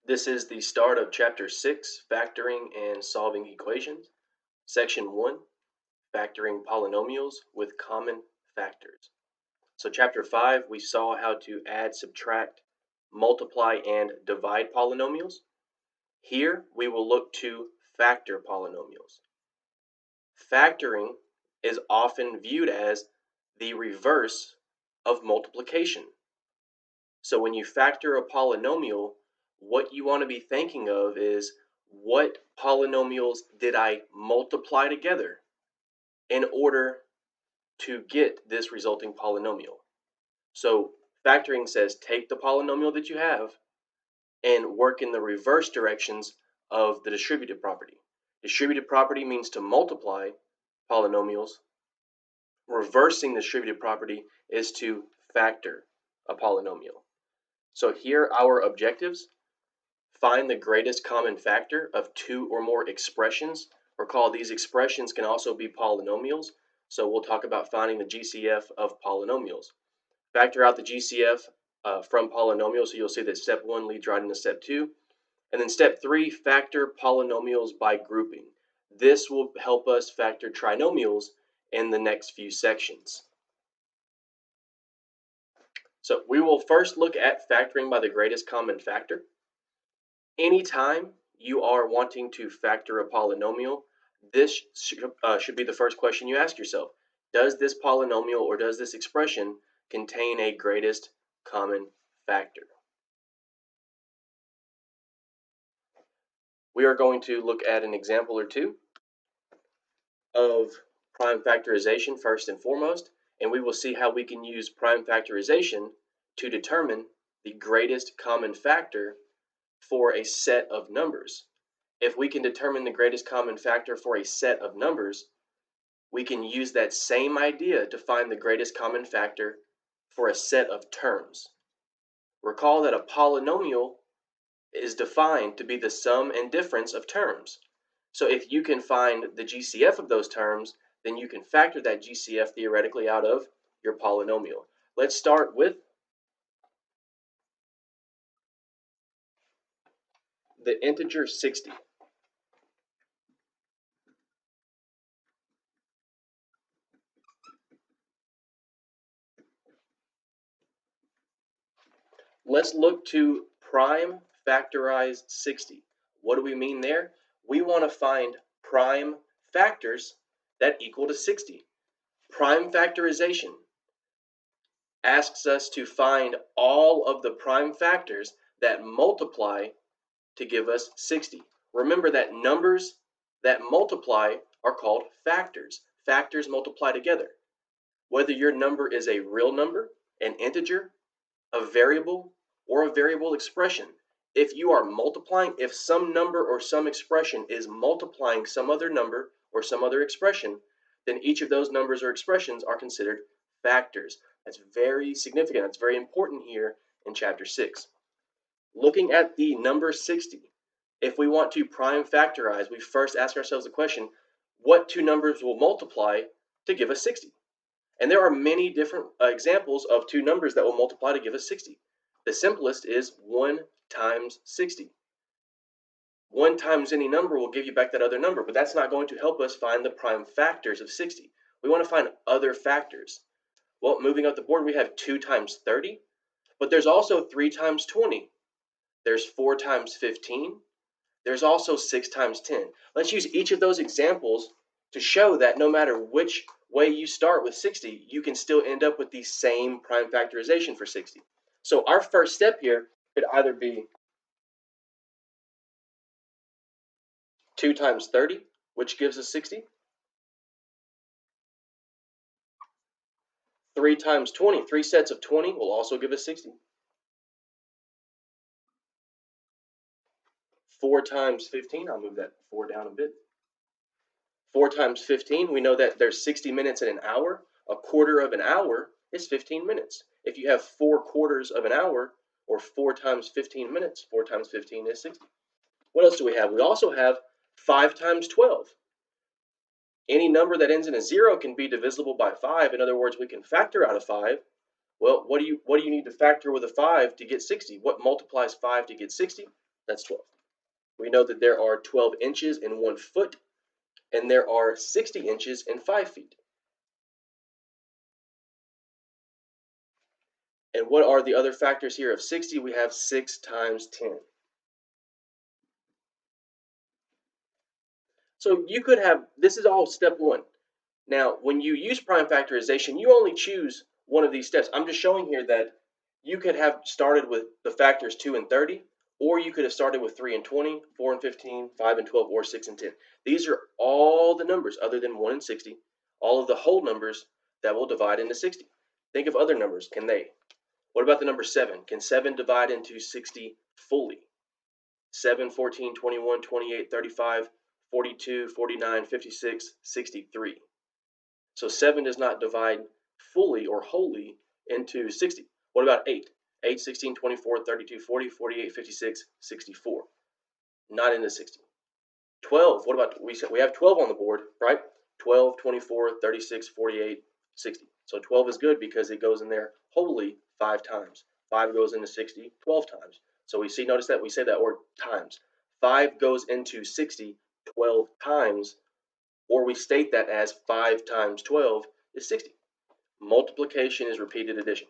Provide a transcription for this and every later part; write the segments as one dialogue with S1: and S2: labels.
S1: This is the start of Chapter 6, Factoring and Solving Equations, Section 1, Factoring Polynomials with Common Factors. So Chapter 5, we saw how to add, subtract, multiply, and divide polynomials. Here, we will look to factor polynomials. Factoring is often viewed as the reverse of multiplication. So when you factor a polynomial, what you want to be thinking of is what polynomials did I multiply together in order to get this resulting polynomial. So factoring says take the polynomial that you have and work in the reverse directions of the distributive property. Distributive property means to multiply polynomials. Reversing the distributive property is to factor a polynomial. So here are our objectives. Find the greatest common factor of two or more expressions. Recall these expressions can also be polynomials, so we'll talk about finding the GCF of polynomials. Factor out the GCF from polynomials, so you'll see that step 1 leads right into step 2. And then step 3, factor polynomials by grouping. This will help us factor trinomials in the next few sections. So we will first look at factoring by the greatest common factor. Anytime you are wanting to factor a polynomial, this should be the first question you ask yourself. Does this polynomial or does this expression contain a greatest common factor? We are going to look at an example or two of prime factorization first and foremost, and we will see how we can use prime factorization to determine the greatest common factor for a set of numbers. If we can determine the greatest common factor for a set of numbers, we can use that same idea to find the greatest common factor for a set of terms. Recall that a polynomial is defined to be the sum and difference of terms. So if you can find the GCF of those terms, then you can factor that GCF theoretically out of your polynomial. Let's start with the integer 60. Let's look to prime factorize 60. What do we mean there? We want to find prime factors that equal to 60. Prime factorization asks us to find all of the prime factors that multiply to give us 60. Remember that numbers that multiply are called factors. Factors multiply together. Whether your number is a real number, an integer, a variable, or a variable expression, if you are multiplying, if some number or some expression is multiplying some other number or some other expression, then each of those numbers or expressions are considered factors. That's very significant. That's very important here in Chapter 6. Looking at the number 60, if we want to prime factorize, we first ask ourselves the question, what two numbers will multiply to give us 60? And there are many different examples of two numbers that will multiply to give us 60. The simplest is 1 times 60. 1 times any number will give you back that other number, but that's not going to help us find the prime factors of 60. We want to find other factors. Well, moving up the board, we have 2 times 30, but there's also 3 times 20. There's 4 times 15. There's also 6 times 10. Let's use each of those examples to show that no matter which way you start with 60, you can still end up with the same prime factorization for 60. So our first step here could either be 2 times 30, which gives us 60. 3 times 20, 3 sets of 20 will also give us 60. 4 times 15, I'll move that 4 down a bit. 4 times 15, we know that there's 60 minutes in an hour. A quarter of an hour is 15 minutes. If you have 4 quarters of an hour, or 4 times 15 minutes, 4 times 15 is 60. What else do we have? We also have 5 times 12. Any number that ends in a 0 can be divisible by 5. In other words, we can factor out a 5. Well, what do you need to factor with a 5 to get 60? What multiplies 5 to get 60? That's 12. We know that there are 12 inches in 1 foot, and there are 60 inches in 5 feet. And what are the other factors here of 60? We have 6 times 10. So you could have, this is all step 1. Now, when you use prime factorization, you only choose one of these steps. I'm just showing here that you could have started with the factors 2 and 30, or you could have started with 3 and 20, 4 and 15, 5 and 12, or 6 and 10. These are all the numbers other than 1 and 60, all of the whole numbers that will divide into 60. Think of other numbers. Can they? What about the number 7? Can 7 divide into 60 fully? 7, 14, 21, 28, 35, 42, 49, 56, 63. So 7 does not divide fully or wholly into 60. What about 8? 8, 16, 24, 32, 40, 48, 56, 64. Not into 60. 12, what about, we have 12 on the board, right? 12, 24, 36, 48, 60. So 12 is good because it goes in there wholly 5 times. 5 goes into 60 12 times. So we see, notice that we say that word times. 5 goes into 60 12 times, or we state that as 5 times 12 is 60. Multiplication is repeated addition.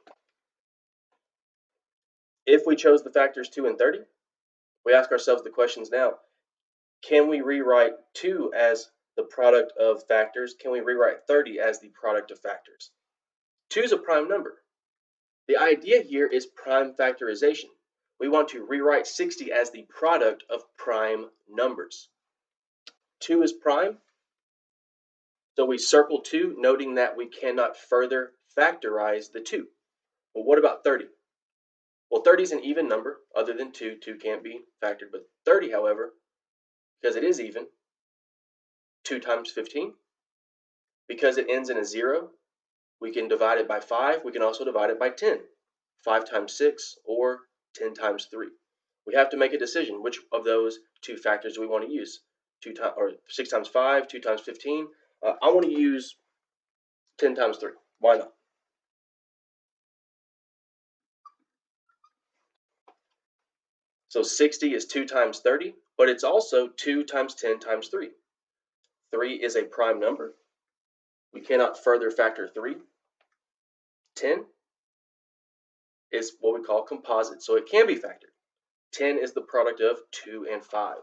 S1: If we chose the factors 2 and 30, we ask ourselves the questions now. Can we rewrite 2 as the product of factors? Can we rewrite 30 as the product of factors? 2 is a prime number. The idea here is prime factorization. We want to rewrite 60 as the product of prime numbers. 2 is prime, so we circle 2, noting that we cannot further factorize the 2. Well, what about 30? Well, 30 is an even number, other than 2. 2 can't be factored, but 30, however, because it is even, 2 times 15. Because it ends in a 0, we can divide it by 5. We can also divide it by 10. 5 times 6 or 10 times 3. We have to make a decision. Which of those 2 factors do we want to use? 6 times 5, 2 times 15. I want to use 10 times 3. Why not? So 60 is 2 times 30, but it's also 2 times 10 times 3. 3 is a prime number. We cannot further factor 3. 10 is what we call composite, so it can be factored. 10 is the product of 2 and 5.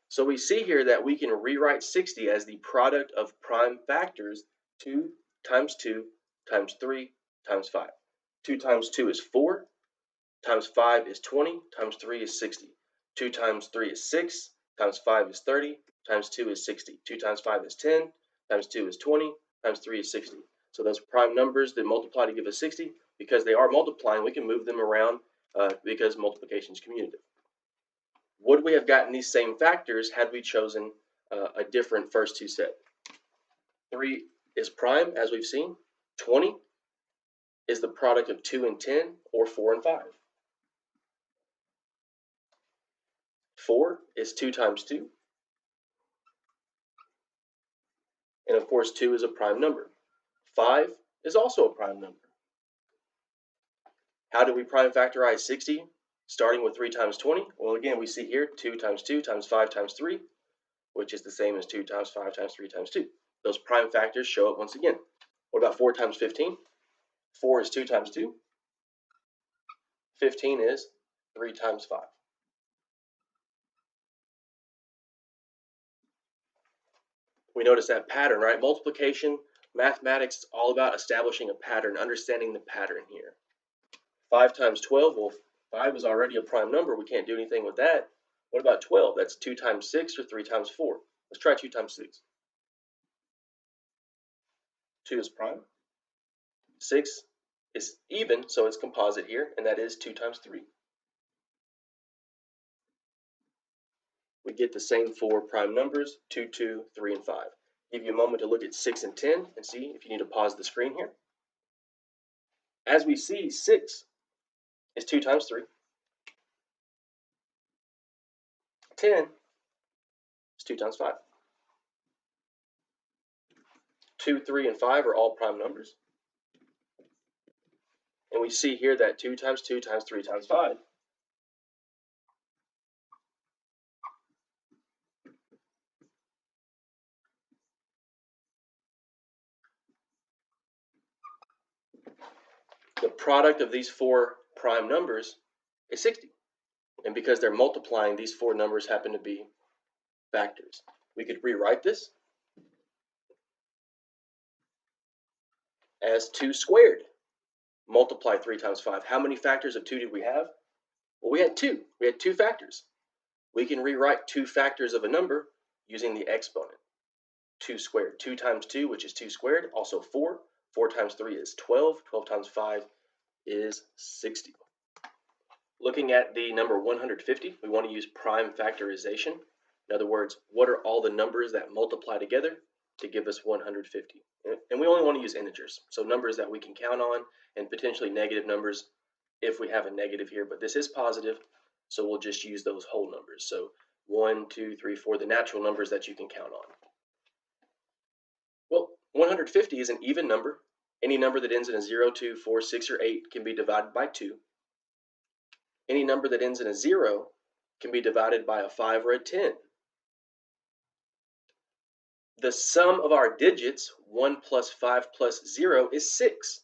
S1: So we see here that we can rewrite 60 as the product of prime factors 2 times 2 times 3 times 5. 2 times 2 is 4, times 5 is 20, times 3 is 60. 2 times 3 is 6, times 5 is 30, times 2 is 60. 2 times 5 is 10, times 2 is 20, times 3 is 60. So those prime numbers that multiply to give us 60, because they are multiplying, we can move them around because multiplication is commutative. Would we have gotten these same factors had we chosen a different first 2 set? 3 is prime, as we've seen. 20 is the product of 2 and 10, or 4 and 5. 4 is 2 times 2. And of course, 2 is a prime number. 5 is also a prime number. How do we prime factorize 60? Starting with 3 times 20. Well, again, we see here 2 times 2 times 5 times 3, which is the same as 2 times 5 times 3 times 2. Those prime factors show up once again. What about 4 times 15? 4 is 2 times 2. 15 is 3 times 5. We notice that pattern, right? Multiplication, mathematics, is all about establishing a pattern, understanding the pattern here. 5 times 12, well, 5 is already a prime number. We can't do anything with that. What about 12? That's 2 times 6 or 3 times 4. Let's try 2 times 6. 2 is prime. 6 is even, so it's composite here, and that is 2 times 3. We get the same 4 prime numbers, 2, 2, 3, and 5. Give you a moment to look at 6 and 10 and see if you need to pause the screen here. As we see, 6 is 2 times 3. 10 is 2 times 5. 2, 3, and 5 are all prime numbers. we see here that 2 times 2 times 3 times 5. The product of these four prime numbers is 60. And because they're multiplying, these four numbers happen to be factors. We could rewrite this as 2 squared. Multiply 3 times 5. How many factors of 2 did we have? Well, we had 2. We had 2 factors. We can rewrite 2 factors of a number using the exponent. 2 squared. 2 times 2, which is 2 squared, also 4. 4 times 3 is 12. 12 times 5 is 60. Looking at the number 150, we want to use prime factorization. In other words, what are all the numbers that multiply together to give us 150? And we only want to use integers, so numbers that we can count on, and potentially negative numbers if we have a negative here, but this is positive, so we'll just use those whole numbers. So 1, 2, 3, 4, the natural numbers that you can count on. Well, 150 is an even number. Any number that ends in a 0, 2, 4, 6, or 8 can be divided by 2. Any number that ends in a 0 can be divided by a 5 or a 10. The sum of our digits, 1 plus 5 plus 0, is 6.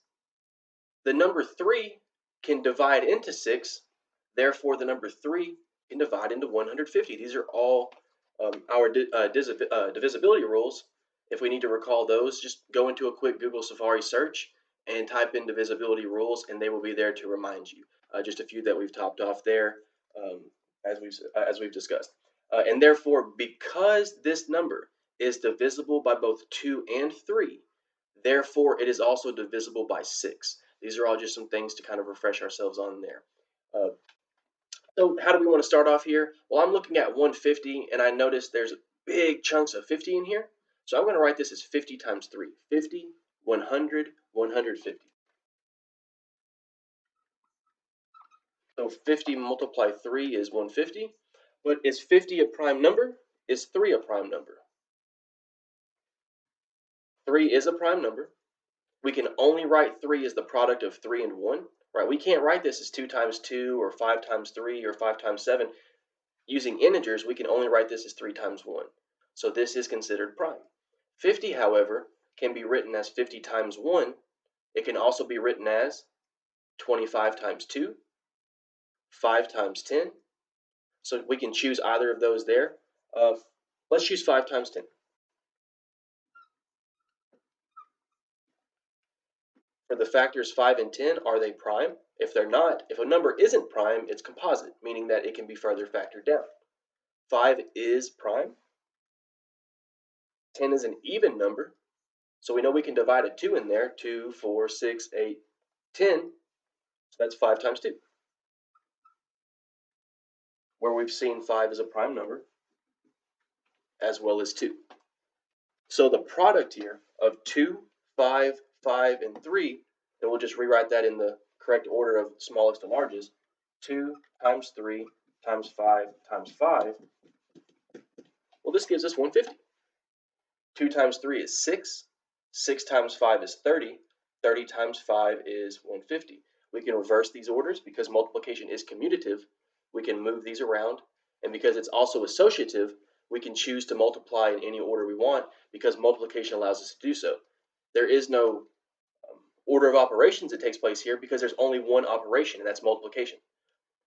S1: The number 3 can divide into 6. Therefore, the number 3 can divide into 150. These are all our divisibility rules. If we need to recall those, just go into a quick Google Safari search and type in divisibility rules, and they will be there to remind you. Just a few that we've topped off there as we've discussed. And therefore, because this number is divisible by both 2 and 3, therefore it is also divisible by 6. These are all just some things to kind of refresh ourselves on there. So how do we want to start off here? Well, I'm looking at 150, and I notice there's big chunks of 50 in here. So I'm going to write this as 50 times 3. 50, 100, 150. So 50 multiply 3 is 150. But is 50 a prime number? Is 3 a prime number? 3 is a prime number. We can only write 3 as the product of 3 and 1. Right? We can't write this as 2 times 2 or 5 times 3 or 5 times 7. Using integers, we can only write this as 3 times 1. So this is considered prime. 50, however, can be written as 50 times 1. It can also be written as 25 times 2, 5 times 10. So we can choose either of those there. Let's choose 5 times 10. For the factors 5 and 10, are they prime? If they're not, if a number isn't prime, it's composite, meaning that it can be further factored down. 5 is prime. 10 is an even number. So we know we can divide a 2 in there. 2, 4, 6, 8, 10. So that's 5 times 2. Where we've seen 5 as a prime number, as well as 2. So the product here of 2, 5, 5, and 3, and we'll just rewrite that in the correct order of smallest to largest. 2 times 3 times 5 times 5. Well, this gives us 150. 2 times 3 is 6. 6 times 5 is 30. 30 times 5 is 150. We can reverse these orders because multiplication is commutative. We can move these around. And because it's also associative, we can choose to multiply in any order we want because multiplication allows us to do so. There is no order of operations that takes place here because there's only one operation, and that's multiplication.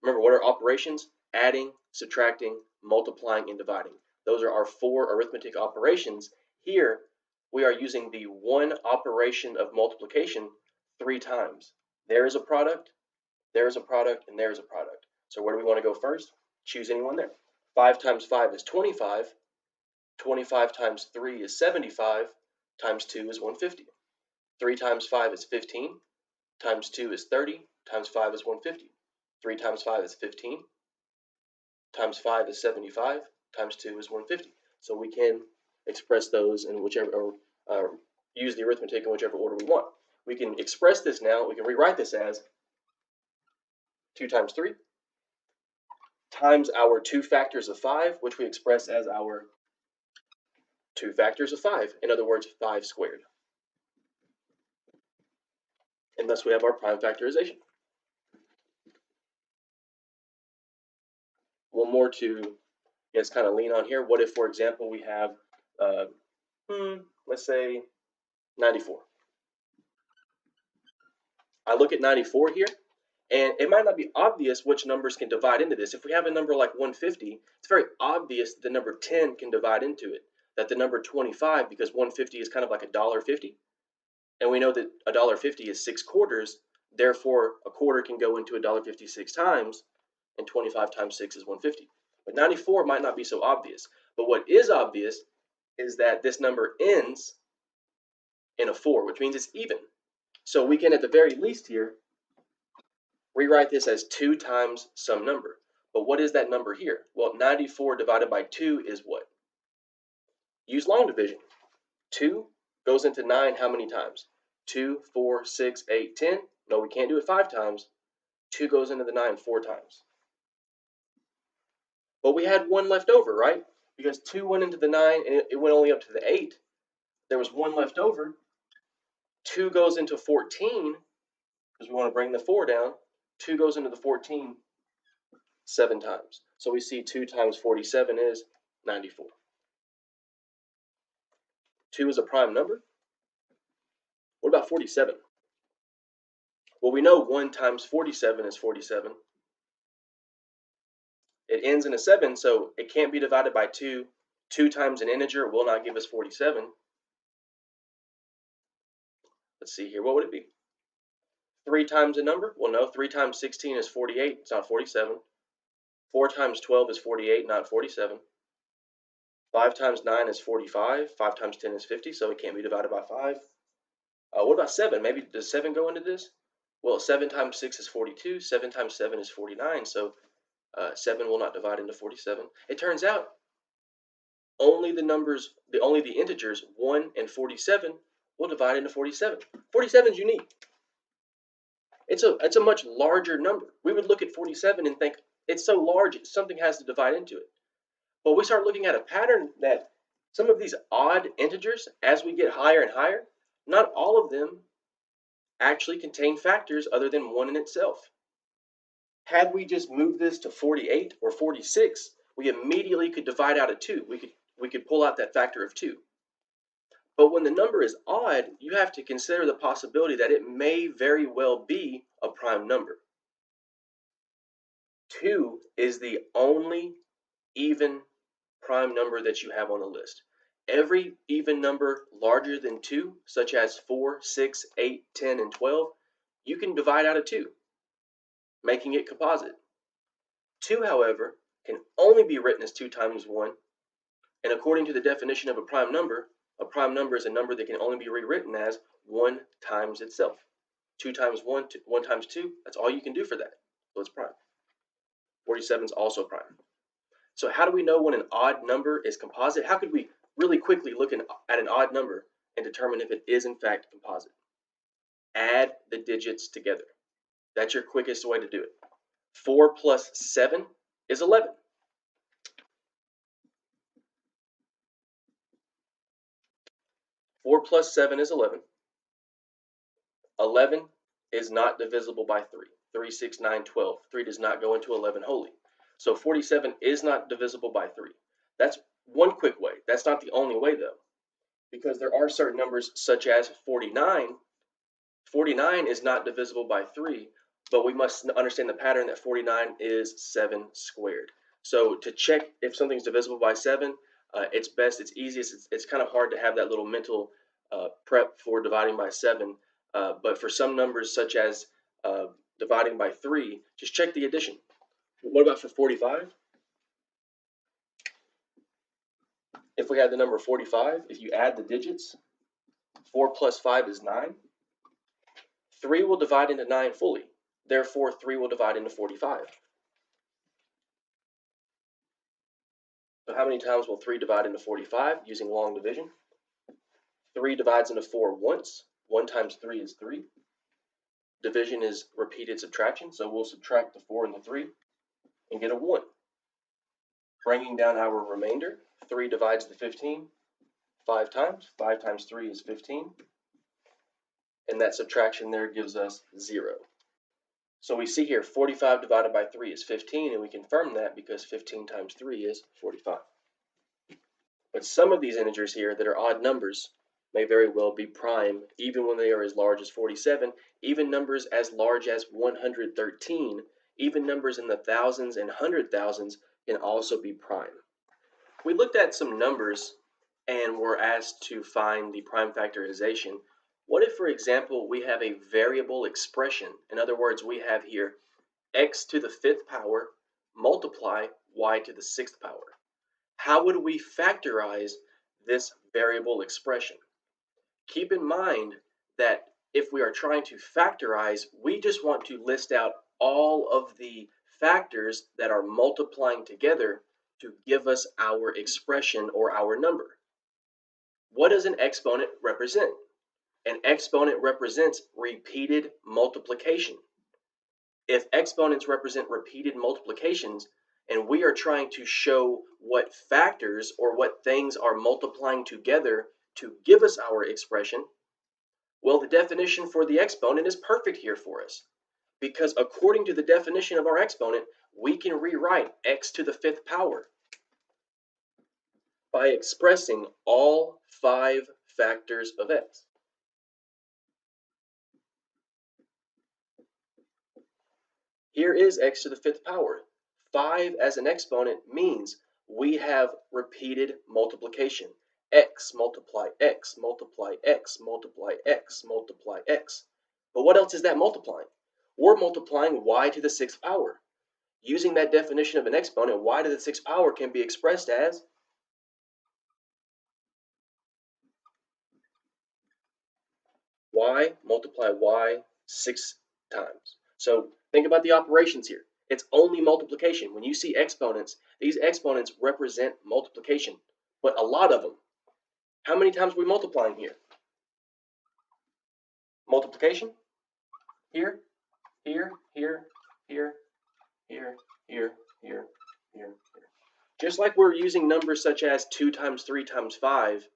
S1: Remember, what are operations? Adding, subtracting, multiplying, and dividing. Those are our 4 arithmetic operations. Here, we are using the one operation of multiplication 3 times. There is a product, there is a product, and there is a product. So where do we want to go first? Choose anyone there. 5 times 5 is 25. 25 times 3 is 75. Times 2 is 150. 3 times 5 is 15. Times 2 is 30. Times 5 is 150. 3 times 5 is 15. Times 5 is 75. Times 2 is 150. So we can express those in whichever, or use the arithmetic in whichever order we want. We can express this now. We can rewrite this as 2 times 3 times our 2 factors of 5, which we express as our 2 factors of 5. In other words, 5 squared. And thus we have our prime factorization. One more to kind of lean on here. What if, for example, we have, let's say 94. I look at 94 here, and it might not be obvious which numbers can divide into this. If we have a number like 150, it's very obvious that the number 10 can divide into it, that the number 25, because 150 is kind of like $1.50, and we know that $1.50 is 6 quarters, therefore a quarter can go into $1.50 6 times, and 25 times 6 is 150. But 94 might not be so obvious. But what is obvious is that this number ends in a 4, which means it's even. So we can, at the very least here, rewrite this as 2 times some number. But what is that number here? Well, 94 divided by 2 is what? Use long division. 2 goes into 9 how many times? 2, 4, 6, 8, 10. No, we can't do it 5 times. 2 goes into the 9 4 times. But we had 1 left over, right? Because 2 went into the 9 and it went only up to the 8. There was 1 left over. 2 goes into 14 because we want to bring the 4 down. 2 goes into the 14 7 times. So we see 2 times 47 is 94. 2 is a prime number. What about 47? Well, we know 1 times 47 is 47. It ends in a 7, so it can't be divided by 2. 2 times an integer will not give us 47. Let's see here. What would it be? 3 times a number? Well, no. 3 times 16 is 48. It's not 47. 4 times 12 is 48, not 47. 5 times 9 is 45. 5 times 10 is 50, so it can't be divided by 5. What about 7? Maybe does 7 go into this? Well, 7 times 6 is 42. 7 times 7 is 49, so 7 will not divide into 47. It turns out only the integers 1 and 47 will divide into 47. 47 is unique. It's a much larger number. We would look at 47 and think it's so large, something has to divide into it. But we start looking at a pattern that some of these odd integers, as we get higher and higher, not all of them actually contain factors other than 1 in itself. Had we just moved this to 48 or 46, we immediately could divide out a 2. We could pull out that factor of 2. But when the number is odd, you have to consider the possibility that it may very well be a prime number. 2 is the only even prime number that you have on the list. Every even number larger than 2, such as 4, 6, 8, 10, and 12, you can divide out of 2, making it composite. 2, however, can only be written as 2 times 1, and according to the definition of a prime number is a number that can only be rewritten as 1 times itself. 2 times 1, 1 times 2, that's all you can do for that. So it's prime. 47 is also prime. So how do we know when an odd number is composite? How could we really quickly look at an odd number and determine if it is in fact composite? Add the digits together. That's your quickest way to do it. 4 plus 7 is 11. 4 plus 7 is 11. 11 is not divisible by 3. 3, 6, 9, 12. 3 does not go into 11 wholly. So 47 is not divisible by 3. That's one quick way. That's not the only way, though, because there are certain numbers such as 49. 49 is not divisible by 3, but we must understand the pattern that 49 is 7 squared. So to check if something's divisible by 7, it's easiest, it's kind of hard to have that little mental prep for dividing by 7, but for some numbers such as dividing by 3, just check the addition. What about for 45? If we had the number 45, if you add the digits, 4 plus 5 is 9. 3 will divide into 9 fully. Therefore, 3 will divide into 45. So how many times will 3 divide into 45 using long division? 3 divides into 4 once. 1 times 3 is 3. Division is repeated subtraction, so we'll subtract the 4 and the 3 and get a 1. Bringing down our remainder, 3 divides the 15 5 times. 5 times 3 is 15. and that subtraction there gives us 0. So we see here 45 divided by 3 is 15, and we confirm that because 15 times 3 is 45. But some of these integers here that are odd numbers may very well be prime, even when they are as large as 47, even numbers as large as 113, even numbers in the thousands and hundred thousands can also be prime. We looked at some numbers and were asked to find the prime factorization. What if, for example, we have a variable expression? In other words, we have here x to the 5th power multiply y to the 6th power. How would we factorize this variable expression? Keep in mind that if we are trying to factorize, we just want to list out all of the factors that are multiplying together to give us our expression or our number. What does an exponent represent? An exponent represents repeated multiplication. If exponents represent repeated multiplications, and we are trying to show what factors or what things are multiplying together to give us our expression, well, the definition for the exponent is perfect here for us. Because according to the definition of our exponent, we can rewrite x to the 5th power by expressing all 5 factors of x. Here is x to the 5th power. 5 as an exponent means we have repeated multiplication. X multiply x multiply x multiply x multiply x. But what else is that multiplying? We're multiplying y to the 6th power. Using that definition of an exponent, y to the 6th power can be expressed as y multiply y 6 times. So think about the operations here. It's only multiplication. When you see exponents, these exponents represent multiplication, but a lot of them. How many times are we multiplying here? Multiplication? Here, here, here, here, here, here, here, here. Just like we're using numbers such as 2 times 3 times 5,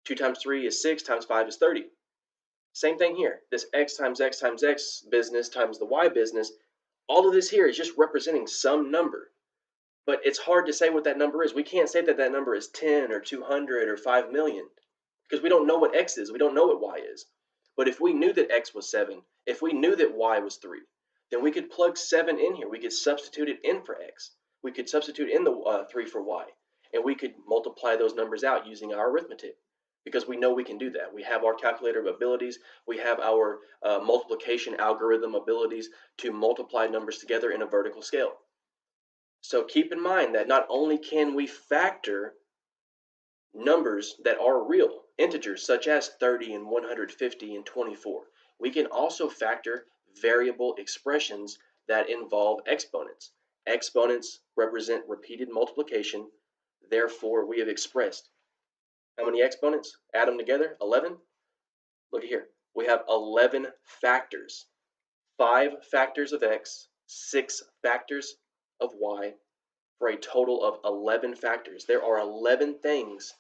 S1: 2 times 3 is 6, times 5 is 30. Same thing here. This x times x times x business times the y business, all of this here is just representing some number. But it's hard to say what that number is. We can't say that that number is 10 or 200 or 5 million because we don't know what x is. We don't know what y is. But if we knew that x was 7, if we knew that y was 3, then we could plug 7 in here. We could substitute it in for x. We could substitute in the 3 for y. And we could multiply those numbers out using our arithmetic because we know we can do that. We have our calculator abilities. We have our multiplication algorithm abilities to multiply numbers together in a vertical scale. So keep in mind that not only can we factor numbers that are real, integers such as 30 and 150 and 24, we can also factor variable expressions that involve exponents. Exponents represent repeated multiplication. Therefore, we have expressed how many exponents? Add them together, 11. Look at here. We have 11 factors. 5 factors of x, 6 factors of y, for a total of 11 factors. There are 11 things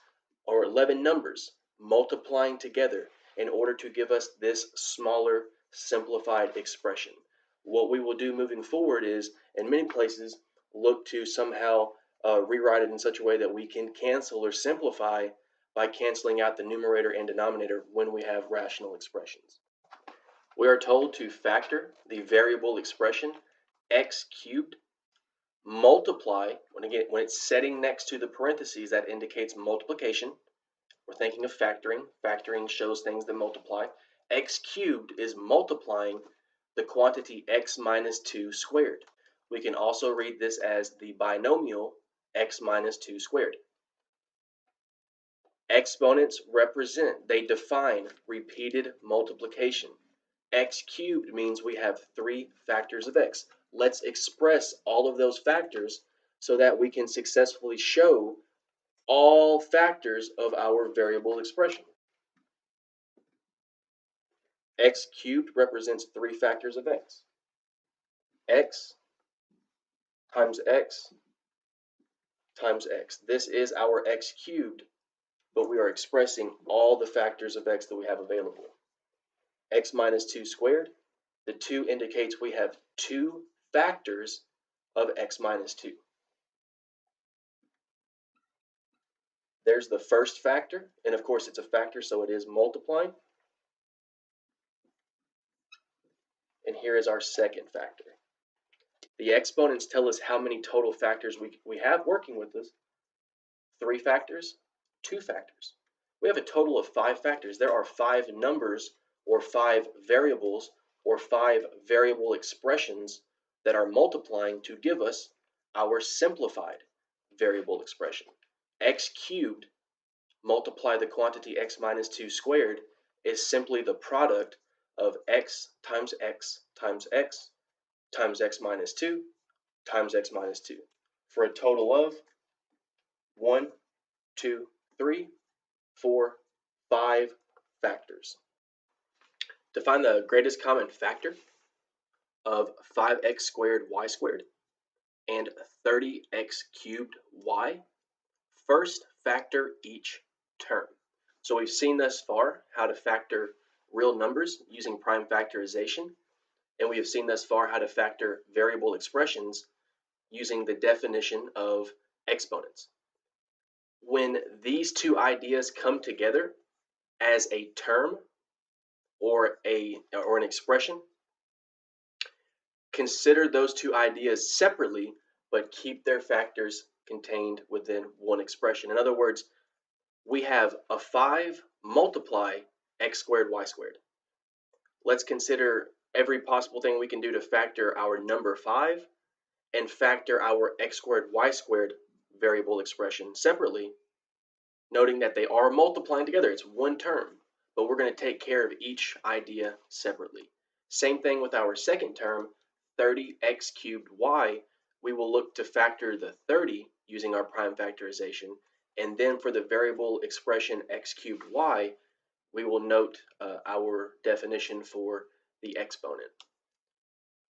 S1: or 11 numbers multiplying together in order to give us this smaller, simplified expression. What we will do moving forward is, in many places, look to somehow rewrite it in such a way that we can cancel or simplify by canceling out the numerator and denominator when we have rational expressions. We are told to factor the variable expression x cubed multiply, when it's setting next to the parentheses, that indicates multiplication. We're thinking of factoring. Factoring shows things that multiply. X cubed is multiplying the quantity x minus 2 squared. We can also read this as the binomial x minus 2 squared. Exponents represent, they define repeated multiplication. X cubed means we have 3 factors of x. Let's express all of those factors so that we can successfully show all factors of our variable expression. X cubed represents 3 factors of x. X times x times x. This is our x cubed, but we are expressing all the factors of x that we have available. x minus 2 squared. The 2 indicates we have 2 factors of x minus 2. There's the first factor, and of course it's a factor, so it is multiplying. And here is our second factor. The exponents tell us how many total factors we have working with us. 3 factors, 2 factors. We have a total of 5 factors. There are 5 numbers or 5 variables or 5 variable expressions that are multiplying to give us our simplified variable expression. X cubed multiply the quantity x minus 2 squared is simply the product of x times x times x times x minus 2 times x minus 2 for a total of 1, 2, 3, 4, 5 factors. To find the greatest common factor of 5x squared y squared and 30x cubed y, first factor each term. So we've seen thus far how to factor real numbers using prime factorization, and we have seen thus far how to factor variable expressions using the definition of exponents. When these two ideas come together as a term or an expression, consider those two ideas separately, but keep their factors contained within one expression. In other words, we have a 5 multiply x squared y squared. Let's consider every possible thing we can do to factor our number 5 and factor our x squared y squared variable expression separately, noting that they are multiplying together. It's one term, but we're going to take care of each idea separately. Same thing with our second term, 30x cubed y. We will look to factor the 30 using our prime factorization, and then for the variable expression x cubed y, we will note our definition for the exponent.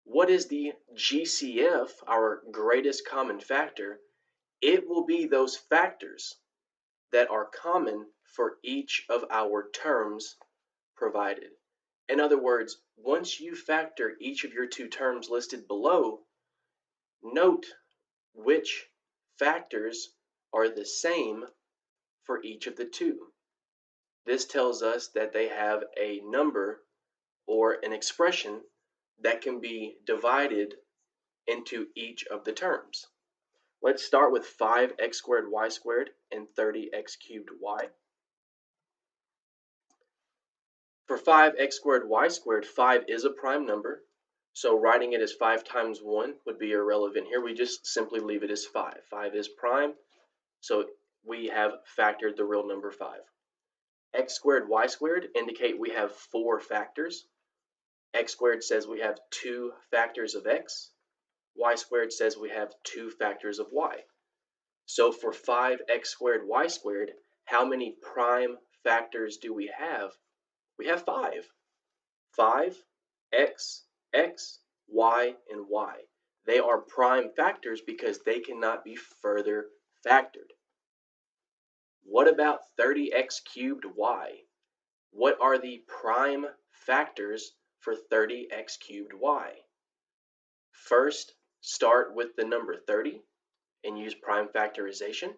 S1: What is the GCF, our greatest common factor? It will be those factors that are common for each of our terms provided. In other words, once you factor each of your 2 terms listed below, note which factors are the same for each of the 2. This tells us that they have a number or an expression that can be divided into each of the terms. Let's start with 5x squared y squared and 30x cubed y. For 5x squared y squared, 5 is a prime number, so writing it as 5 times 1 would be irrelevant here. We just simply leave it as 5. 5 is prime, so we have factored the real number 5. X squared y squared indicate we have 4 factors. X squared says we have 2 factors of x. Y squared says we have 2 factors of y. So for 5x squared y squared, how many prime factors do we have? We have 5. 5, x, x, y, and y. They are prime factors because they cannot be further factored. What about 30x cubed y? What are the prime factors for 30x cubed y? First, start with the number 30 and use prime factorization.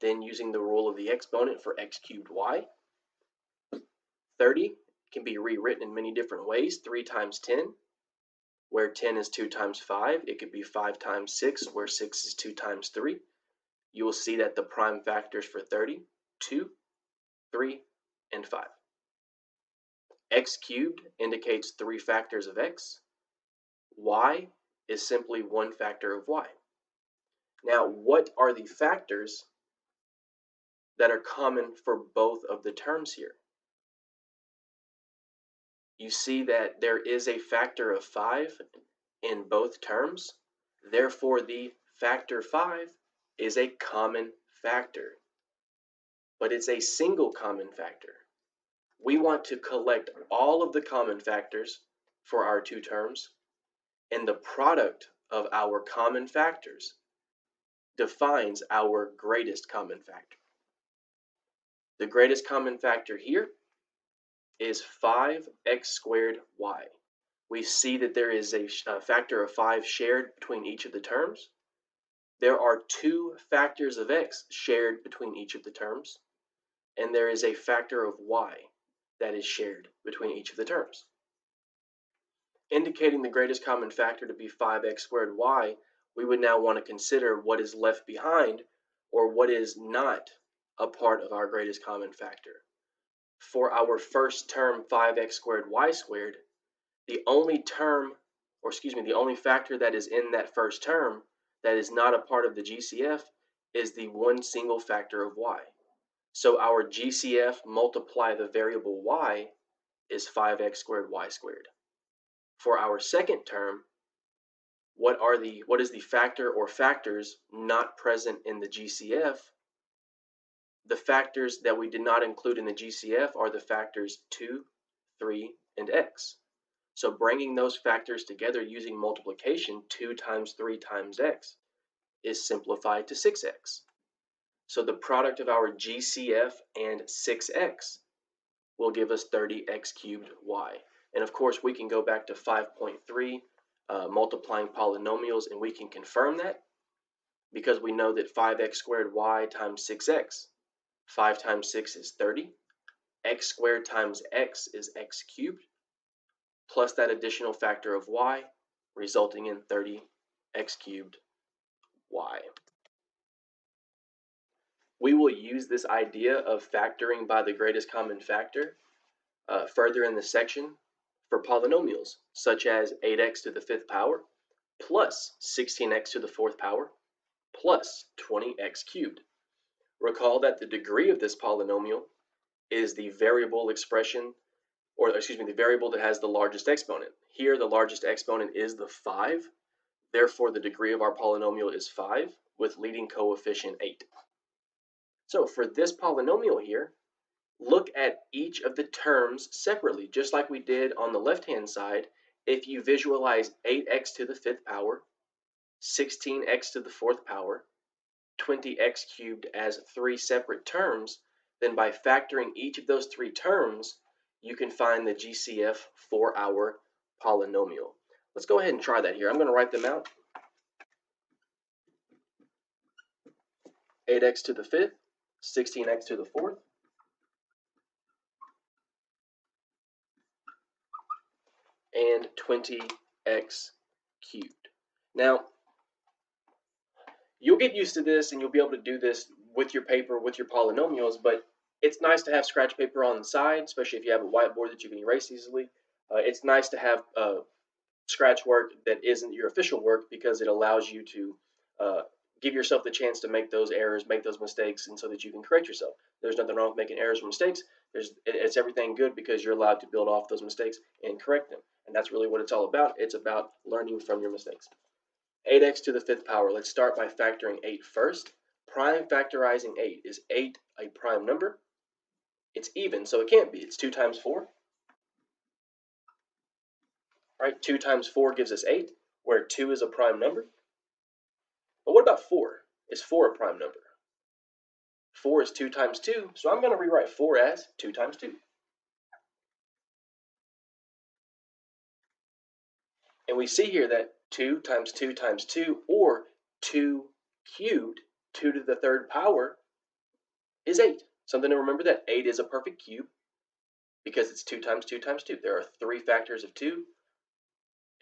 S1: Then using the rule of the exponent for x cubed y. 30 can be rewritten in many different ways. 3 times 10, where 10 is 2 times 5. It could be 5 times 6, where 6 is 2 times 3. You will see that the prime factors for 30, 2, 3, and 5. X cubed indicates 3 factors of x. Y is simply 1 factor of y. Now, what are the factors that are common for both of the terms here? You see that there is a factor of 5 in both terms. Therefore, the factor 5 is a common factor, but it's a single common factor. We want to collect all of the common factors for our 2 terms, and the product of our common factors defines our greatest common factor. The greatest common factor here is 5x squared y. We see that there is a factor of 5 shared between each of the terms. There are 2 factors of x shared between each of the terms. And there is a factor of y that is shared between each of the terms. Indicating the greatest common factor to be 5x squared y, we would now want to consider what is left behind, or what is not a part of our greatest common factor. For our first term, 5x squared y squared, the only factor that is in that first term that is not a part of the GCF is the one single factor of y. So our GCF multiply the variable y is 5x squared y squared. For our second term, what is the factor or factors not present in the GCF? The factors that we did not include in the GCF are the factors 2, 3, and x. So bringing those factors together using multiplication, 2 times 3 times x, is simplified to 6x. So the product of our GCF and 6x will give us 30x cubed y. And of course, we can go back to 5.3, multiplying polynomials, and we can confirm that because we know that 5x squared y times 6x. 5 times 6 is 30. X squared times x is x cubed, plus that additional factor of y, resulting in 30x cubed y. We will use this idea of factoring by the greatest common factor further in the section for polynomials, such as 8x to the 5th power plus 16x to the 4th power plus 20x cubed. Recall that the degree of this polynomial is the variable expression, the variable that has the largest exponent. Here, the largest exponent is the 5. Therefore, the degree of our polynomial is 5 with leading coefficient 8. So for this polynomial here, look at each of the terms separately, just like we did on the left-hand side. If you visualize 8x to the 5th power, 16x to the 4th power, 20x cubed as 3 separate terms, then by factoring each of those 3 terms, you can find the GCF for our polynomial. Let's go ahead and try that here. I'm going to write them out. 8x to the 5th, 16x to the 4th, and 20x cubed. Now, you'll get used to this and you'll be able to do this with your paper, with your polynomials, but it's nice to have scratch paper on the side, especially if you have a whiteboard that you can erase easily. It's nice to have scratch work that isn't your official work because it allows you to give yourself the chance to make those errors, make those mistakes, and so that you can correct yourself. There's nothing wrong with making errors or mistakes. It's everything good because you're allowed to build off those mistakes and correct them. And that's really what it's all about. It's about learning from your mistakes. 8x to the 5th power. Let's start by factoring 8 first. Prime factorizing 8. Is 8 a prime number? It's even, so it can't be. It's 2 times 4. Right? 2 times 4 gives us 8, where 2 is a prime number. But what about 4? Is 4 a prime number? 4 is 2 times 2, so I'm going to rewrite 4 as 2 times 2. And we see here that 2 times 2 times 2, or 2 cubed, 2 to the 3rd power, is 8. Something to remember, that 8 is a perfect cube because it's 2 times 2 times 2. There are 3 factors of 2,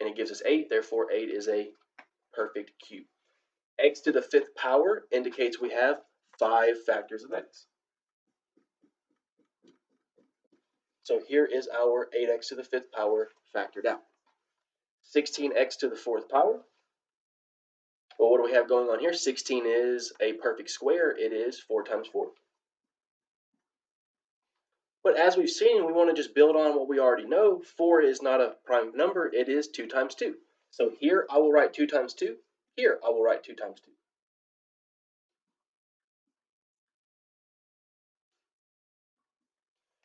S1: and it gives us 8. Therefore, 8 is a perfect cube. X to the 5th power indicates we have 5 factors of x. So here is our 8x to the 5th power factored out. 16x to the 4th power. Well, what do we have going on here? 16 is a perfect square. It is 4 times 4. But as we've seen, we want to just build on what we already know. 4 is not a prime number. It is 2 times 2. So here I will write 2 times 2. Here I will write 2 times 2.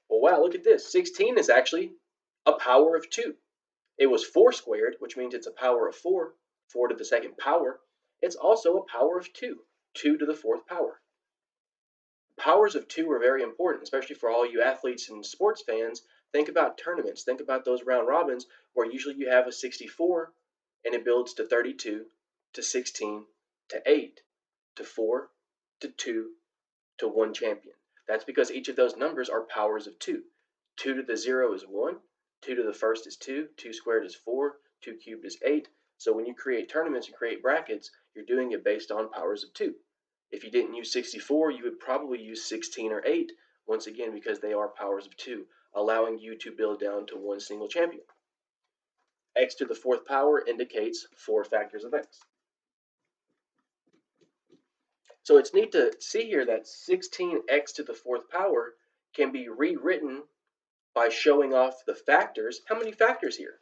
S1: Well, wow, look at this. 16 is actually a power of 2. It was 4 squared, which means it's a power of 4. 4 to the 2nd power. It's also a power of 2. 2 to the 4th power. Powers of 2 are very important, especially for all you athletes and sports fans, Think about tournaments. Think about those round robins where usually you have a 64 and it builds to 32, to 16, to 8, to 4, to 2, to 1 champion. That's because each of those numbers are powers of 2. 2 to the 0 is 1, 2 to the first is 2, 2 squared is 4, 2 cubed is 8. So when you create tournaments and create brackets, you're doing it based on powers of 2. If you didn't use 64, you would probably use 16 or 8, once again because they are powers of 2, allowing you to build down to one single champion. X to the 4th power indicates 4 factors of x. So it's neat to see here that 16x to the 4th power can be rewritten by showing off the factors. How many factors here?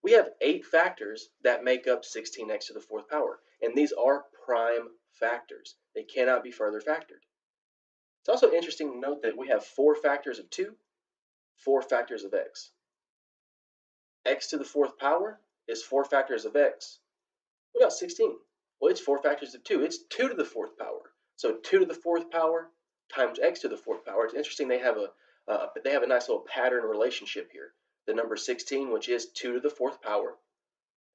S1: We have 8 factors that make up 16x to the 4th power, and these are prime factors. They cannot be further factored. It's also interesting to note that we have 4 factors of 2, 4 factors of x. X to the 4th power is 4 factors of x. What about 16? Well, it's 4 factors of 2. It's 2 to the 4th power. So 2 to the 4th power times x to the 4th power. It's interesting they have a nice little pattern relationship here. The number 16, which is 2 to the 4th power,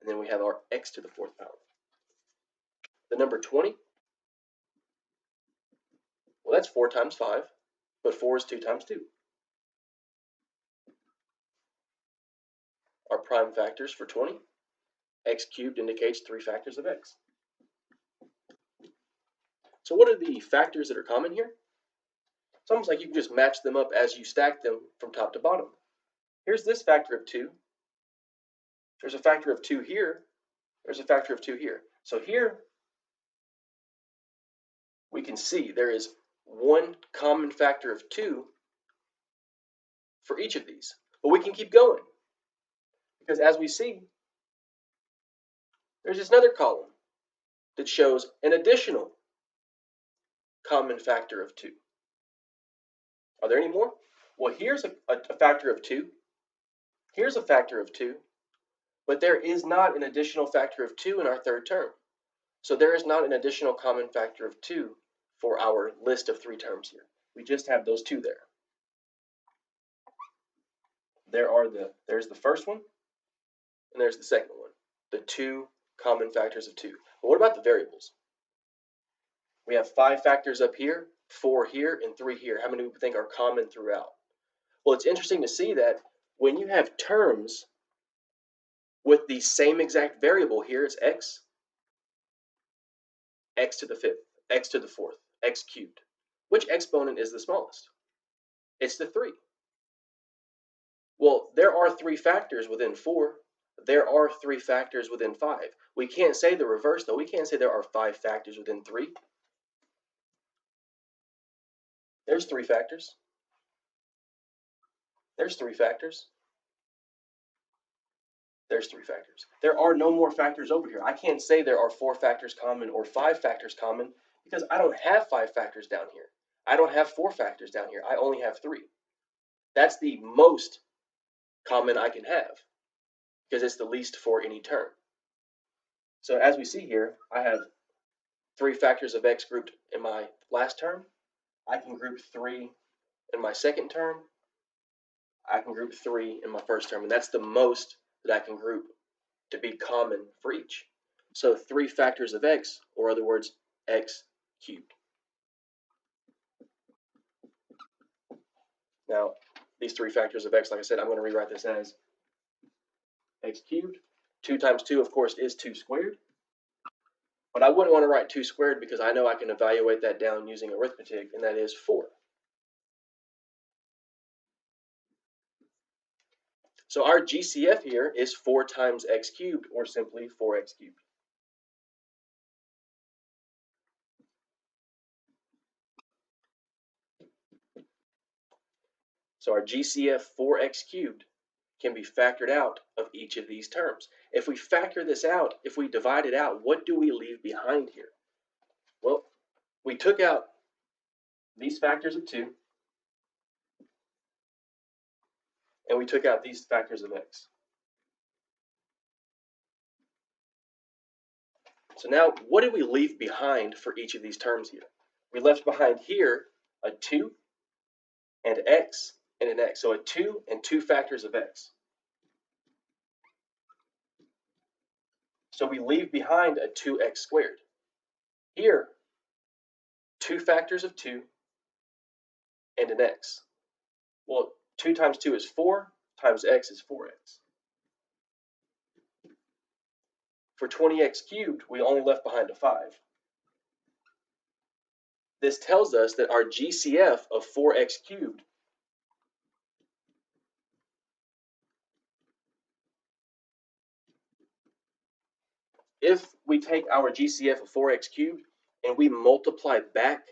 S1: and then we have our x to the 4th power. The number 20, well, that's 4 times 5, but 4 is 2 times 2. Our prime factors for 20, x cubed indicates 3 factors of x. So what are the factors that are common here? It's almost like you can just match them up as you stack them from top to bottom. Here's this factor of 2. There's a factor of 2 here. There's a factor of 2 here. So here we can see there is one common factor of 2 for each of these. But we can keep going because as we see, there's this other column that shows an additional common factor of 2. Are there any more? Well, here's a factor of 2. Here's a factor of 2. But there is not an additional factor of 2 in our third term. So there is not an additional common factor of 2 for our list of 3 terms here. We just have those 2 there. There's the first one, and there's the second one. The 2 common factors of 2. But what about the variables? We have 5 factors up here, 4 here, and 3 here. How many do we think are common throughout? Well, it's interesting to see that when you have terms with the same exact variable here, it's x, x to the 5th, x to the 4th, x cubed. Which exponent is the smallest? It's the 3. Well, there are 3 factors within 4. There are 3 factors within 5. We can't say the reverse, though. We can't say there are 5 factors within 3. There's 3 factors. There's 3 factors. There's 3 factors. There are no more factors over here. I can't say there are 4 factors common or 5 factors common because I don't have 5 factors down here. I don't have 4 factors down here. I only have 3. That's the most common I can have because it's the least for any term. So as we see here, I have 3 factors of x grouped in my last term. I can group 3 in my second term. I can group 3 in my first term, and that's the most that I can group to be common for each. So 3 factors of x, or other words, x cubed. Now, these 3 factors of x, like I said, I'm going to rewrite this as x cubed. 2 times 2, of course, is 2 squared. But I wouldn't want to write 2 squared because I know I can evaluate that down using arithmetic, and that is 4. So our GCF here is 4 times x cubed, or simply 4x cubed. So our GCF 4x cubed can be factored out of each of these terms. If we factor this out, if we divide it out, what do we leave behind here? Well, we took out these factors of 2, and we took out these factors of x. So now, what did we leave behind for each of these terms here? We left behind here a 2 and x and an x. So a 2 and 2 factors of x. So we leave behind a 2x squared. Here, 2 factors of 2 and an x. Well, 2 times 2 is 4, times x is 4x. For 20x cubed, we only left behind a 5. This tells us that our GCF of 4x cubed if we take our GCF of 4x cubed and we multiply back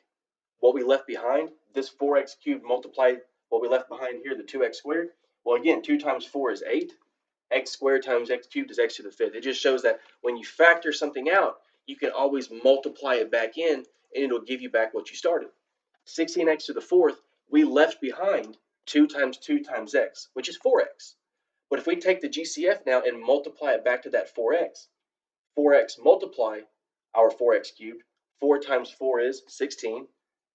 S1: what we left behind, this 4x cubed multiplied what we left behind here, the 2x squared, well, again, 2 times 4 is 8. X squared times x cubed is x to the 5th. It just shows that when you factor something out, you can always multiply it back in, and it'll give you back what you started. 16x to the 4th, we left behind 2 times 2 times x, which is 4x. But if we take the GCF now and multiply it back to that 4x, 4x multiply our 4x cubed. 4 times 4 is 16.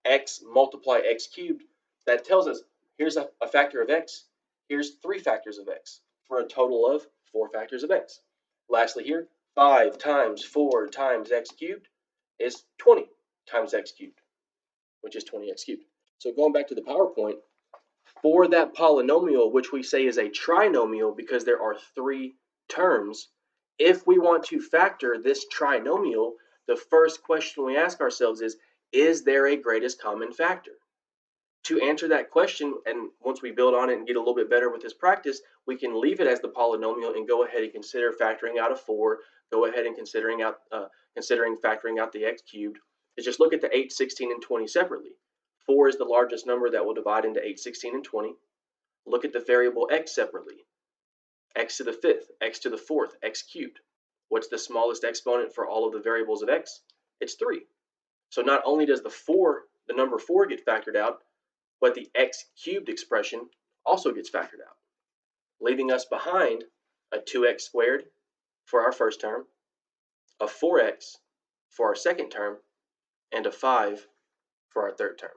S1: X multiply x cubed. That tells us here's a factor of x. Here's 3 factors of x for a total of 4 factors of x. Lastly here, 5 times 4 times x cubed is 20 times x cubed, which is 20x cubed. So going back to the PowerPoint, for that polynomial, which we say is a trinomial because there are 3 terms, if we want to factor this trinomial, the first question we ask ourselves is there a greatest common factor? To answer that question, and once we build on it and get a little bit better with this practice, we can leave it as the polynomial and go ahead and consider factoring out a 4, go ahead and considering factoring out the x cubed. Is just look at the 8, 16, and 20 separately. 4 is the largest number that will divide into 8, 16, and 20. Look at the variable x separately. X to the 5th, x to the 4th, x cubed. What's the smallest exponent for all of the variables of x? It's 3. So not only does the number 4 get factored out, but the x cubed expression also gets factored out, leaving us behind a 2x squared for our first term, a 4x for our second term, and a 5 for our third term.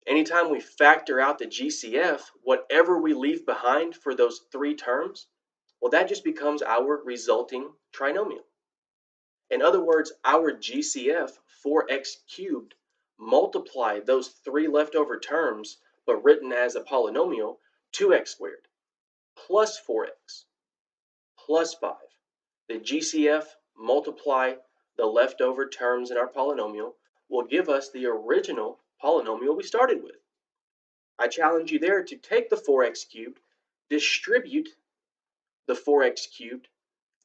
S1: Anytime we factor out the GCF, whatever we leave behind for those 3 terms, well, that just becomes our resulting trinomial. In other words, our GCF, 4x cubed, multiply those 3 leftover terms, but written as a polynomial, 2x squared, plus 4x, plus 5. The GCF multiply the leftover terms in our polynomial will give us the original polynomial we started with. I challenge you there to take the 4x cubed, distribute the 4x cubed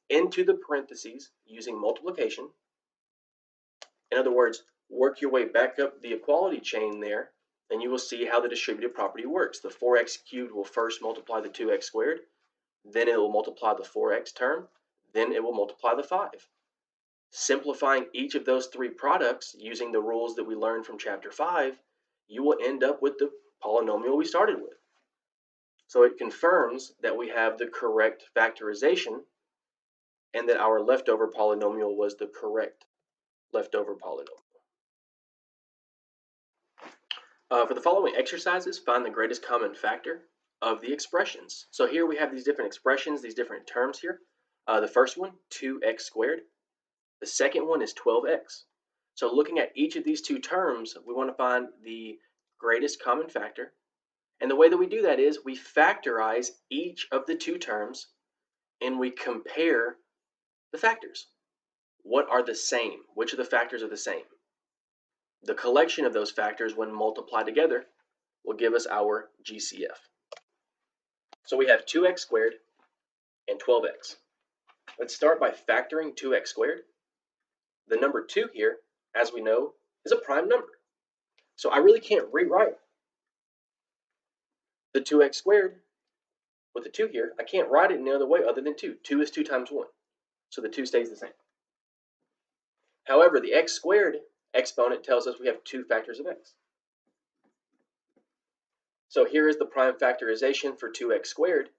S1: into the parentheses using multiplication. In other words, work your way back up the equality chain there, and you will see how the distributive property works. The 4x cubed will first multiply the 2x squared, then it will multiply the 4x term, then it will multiply the 5. Simplifying each of those 3 products using the rules that we learned from chapter 5, you will end up with the polynomial we started with. So it confirms that we have the correct factorization and that our leftover polynomial was the correct leftover polynomial. For the following exercises, find the greatest common factor of the expressions. So here we have these different expressions, these different terms here. The first one, 2x squared. The second one is 12x. So looking at each of these 2 terms, we want to find the greatest common factor. And the way that we do that is we factorize each of the 2 terms and we compare the factors. What are the same? Which of the factors are the same? The collection of those factors when multiplied together will give us our GCF. So we have 2x squared and 12x. Let's start by factoring 2x squared. The number 2 here, as we know, is a prime number. So I really can't rewrite the 2x squared with the 2 here. I can't write it any other way other than 2. 2 is 2 times 1. So the 2 stays the same. However, the x squared exponent tells us we have 2 factors of x. So here is the prime factorization for 2x squared.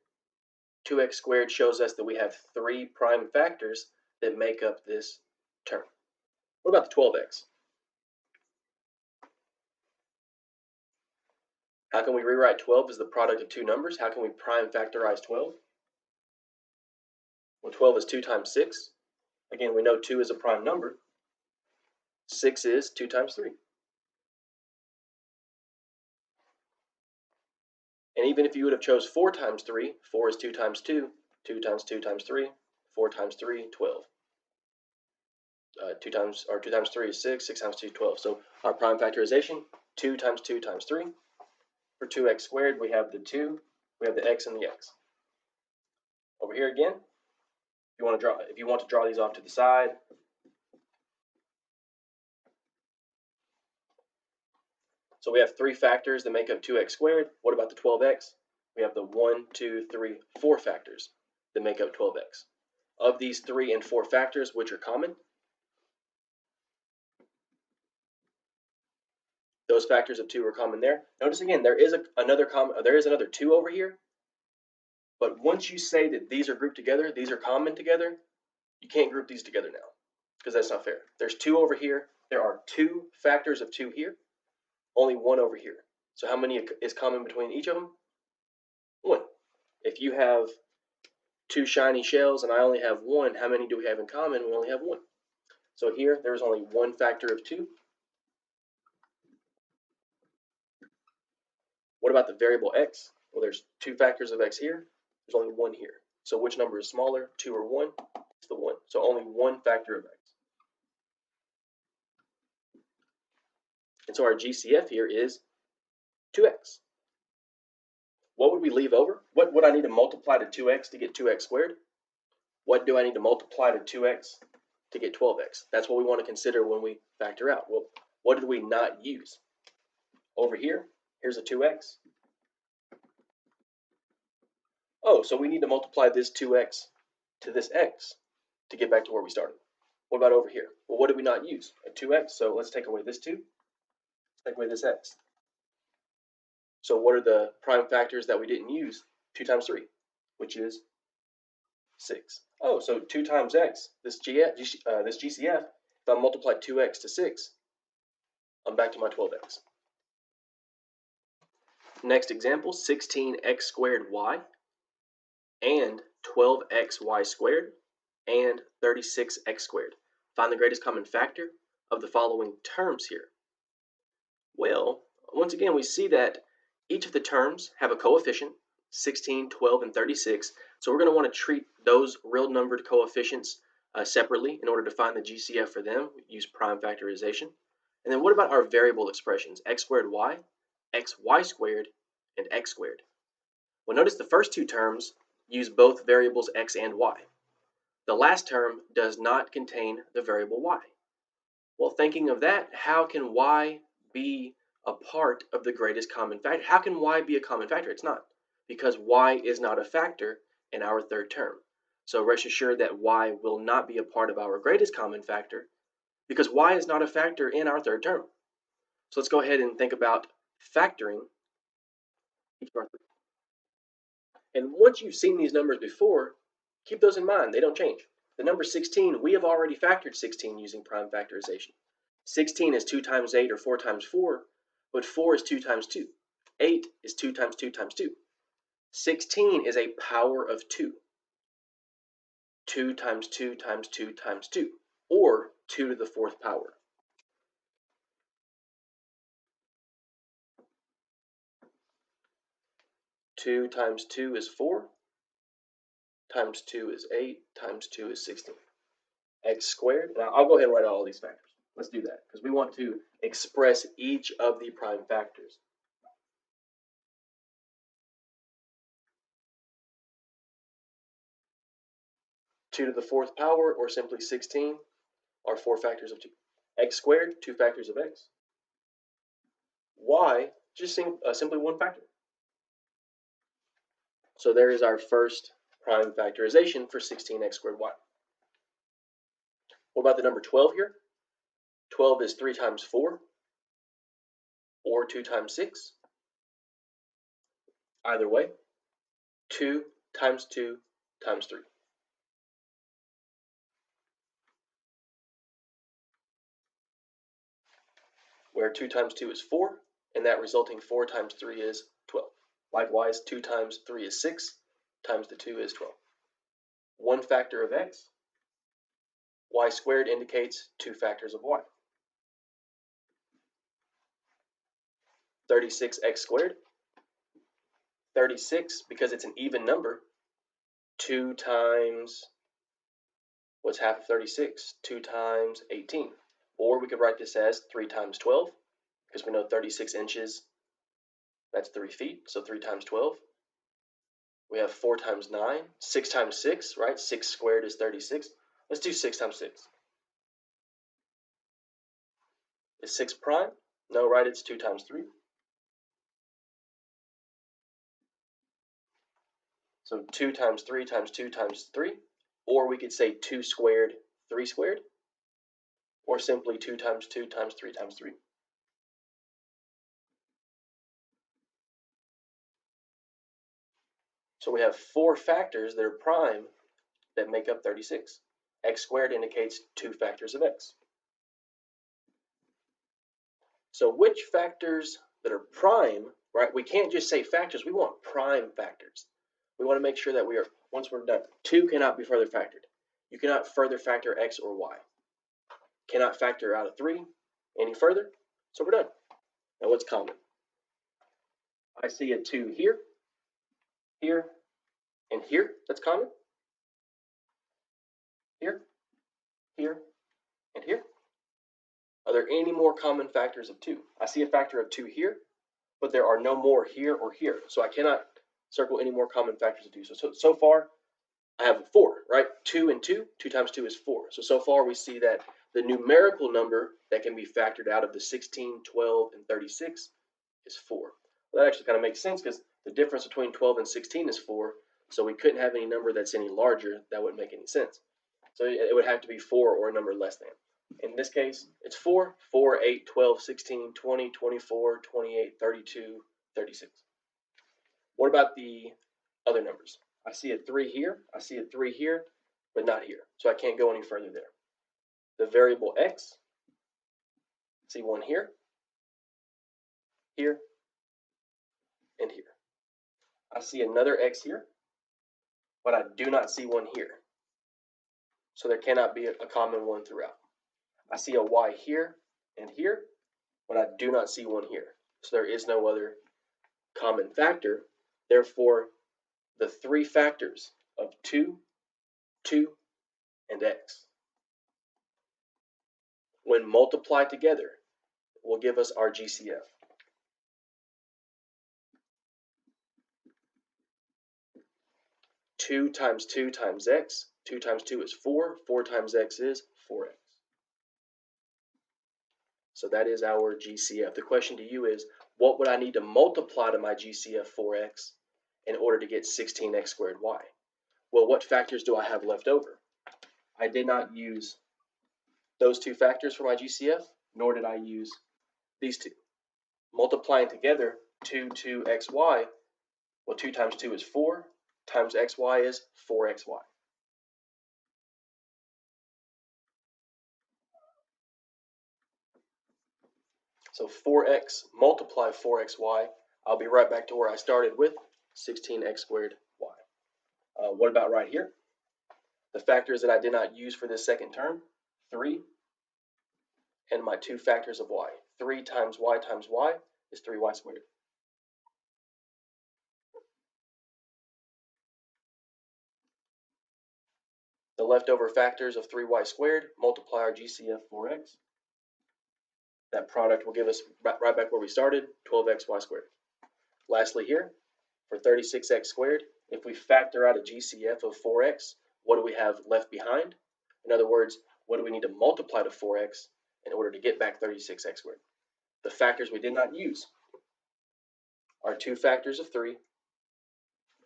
S1: 2x squared shows us that we have 3 prime factors that make up this term. What about the 12x? How can we rewrite 12 as the product of two numbers? How can we prime factorize 12? Well, 12 is 2 times 6. Again, we know 2 is a prime number. 6 is 2 times 3. And even if you would have chose 4 times 3, 4 is 2 times 2. 2 times 2 times 3. 4 times 3, 12. 2 times 3 is 6. 6 times 2, 12. So our prime factorization, 2 times 2 times 3. For 2x squared, we have the 2. We have the x and the x. Over here again, if you want to draw these off to the side, so we have 3 factors that make up 2x squared. What about the 12x? We have the 1, 2, 3, 4 factors that make up 12x. Of these 3 and 4 factors, which are common? Those factors of 2 are common there. Notice again, there is another 2 over here. But once you say that these are grouped together, these are common together, you can't group these together now because that's not fair. There's 2 over here. There are 2 factors of 2 here. Only 1 over here. So how many is common between each of them? 1. If you have 2 shiny shells and I only have 1, how many do we have in common? We only have 1. So here, there's only 1 factor of 2. What about the variable x? Well, there's 2 factors of x here. There's only 1 here. So which number is smaller, 2 or 1? It's the 1. So only 1 factor of x. And so our GCF here is 2x. What would we leave over? What would I need to multiply to 2x to get 2x squared? What do I need to multiply to 2x to get 12x? That's what we want to consider when we factor out. Well, what did we not use? Over here, here's a 2x. Oh, so we need to multiply this 2x to this x to get back to where we started. What about over here? Well, what did we not use? A 2x, so let's take away this 2. Let's take away this x. So what are the prime factors that we didn't use? 2 times 3, which is 6. Oh, so 2 times x, this GCF, if I multiply 2x to 6, I'm back to my 12x. Next example, 16x squared y and 12xy squared and 36x squared. Find the greatest common factor of the following terms here. Well, once again, we see that each of the terms have a coefficient, 16, 12, and 36. So we're going to want to treat those real numbered coefficients separately in order to find the GCF for them. Use prime factorization. And then what about our variable expressions, x squared y, xy squared, and x squared? Well, notice the first 2 terms use both variables x and y. The last term does not contain the variable y. Well, thinking of that, how can y be a part of the greatest common factor? How can y be a common factor? It's not, because y is not a factor in our third term. So rest assured that y will not be a part of our greatest common factor because y is not a factor in our third term. So let's go ahead and think about factoring each of our 3. And once you've seen these numbers before, keep those in mind. They don't change. The number 16, we have already factored 16 using prime factorization. 16 is 2 times 8 or 4 times 4, but 4 is 2 times 2. 8 is 2 times 2 times 2. 16 is a power of 2. 2 times 2 times 2 times 2, or 2 to the 4th power. Two times 2 is 4, times 2 is 8, times 2 is 16. X squared. Now I'll go ahead and write out all these factors. Let's do that because we want to express each of the prime factors. Two to the 4th power, or simply 16, are 4 factors of 2. X squared, 2 factors of x. Y, just simply 1 factor. So there is our first prime factorization for 16x squared y. What about the number 12 here? 12 is 3 times 4, or 2 times 6. Either way, 2 times 2 times 3. Where 2 times 2 is 4, and that resulting 4 times 3 is 12. Likewise, 2 times 3 is 6, times the 2 is 12. One factor of x, y squared indicates two factors of y. 36x squared. 36, because it's an even number, 2 times, what's half of 36? 2 times 18. Or we could write this as 3 times 12, because we know 36 inches, that's 3 feet, so 3 times 12. We have 4 times 9, 6 times 6, right? 6 squared is 36. Let's do 6 times 6. Is 6 prime? No, right? It's 2 times 3. So 2 times 3 times 2 times 3. Or we could say 2 squared, 3 squared. Or simply 2 times 2 times 3 times 3. So we have 4 factors that are prime that make up 36. X squared indicates 2 factors of x. So which factors that are prime, right? We can't just say factors, we want prime factors. We want to make sure that we are, once we're done, 2 cannot be further factored. You cannot further factor x or y. Cannot factor out of 3 any further, so we're done. Now what's common? I see a 2 here, here, and here. That's common. Here, here, and here. Are there any more common factors of 2? I see a factor of 2 here, but there are no more here or here. So I cannot circle any more common factors of 2. So far, I have 4, right? 2 and 2. 2 times 2 is 4. So far we see that the numerical number that can be factored out of the 16, 12, and 36 is 4. Well, that actually kind of makes sense because the difference between 12 and 16 is 4. So we couldn't have any number that's any larger. That wouldn't make any sense. So it would have to be 4 or a number less than. In this case, it's 4, 4, 8, 12, 16, 20, 24, 28, 32, 36. What about the other numbers? I see a 3 here, I see a 3 here, but not here. So I can't go any further there. The variable x, see one here, here, and here. I see another x here, but I do not see one here. So there cannot be a common one throughout. I see a y here and here, but I do not see one here. So there is no other common factor. Therefore, the 3 factors of 2, 2, and x, when multiplied together, will give us our GCF. Two times 2 times x. 2 times 2 is 4. 4 times x is 4x. So that is our GCF. The question to you is, what would I need to multiply to my GCF 4x in order to get 16x squared y? Well, what factors do I have left over? I did not use those 2 factors for my GCF, nor did I use these 2. Multiplying together 2, 2xy, well, 2 times 2 is 4, times xy is 4xy. So 4x multiply 4xy, I'll be right back to where I started with 16x squared y. What about right here? The factors that I did not use for this second term, 3, and my 2 factors of y. 3 times y is 3y squared. The leftover factors of 3y squared multiply our GCF 4x. That product will give us right back where we started, 12xy squared. Lastly here, for 36x squared, if we factor out a GCF of 4x, what do we have left behind? In other words, what do we need to multiply to 4x in order to get back 36x squared? The factors we did not use are 2 factors of 3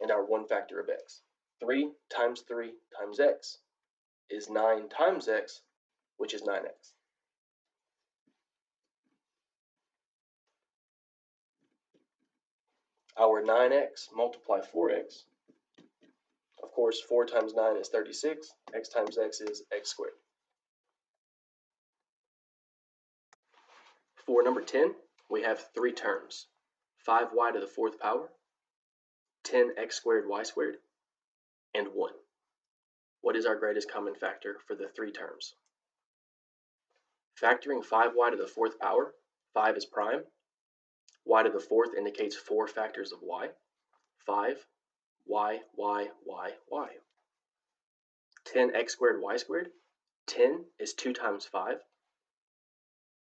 S1: and our 1 factor of x. 3 times x is 9 times x, which is 9x. Our 9x multiply 4x. Of course, 4 times 9 is 36. X times x is x squared. For number 10, we have three terms: 5y to the fourth power, 10x squared y squared, and 1. What is our greatest common factor for the three terms? Factoring 5y to the fourth power, 5 is prime. Y to the fourth indicates 4 factors of y. 5, y, y, y, y. 10x squared y squared, 10 is 2 times 5.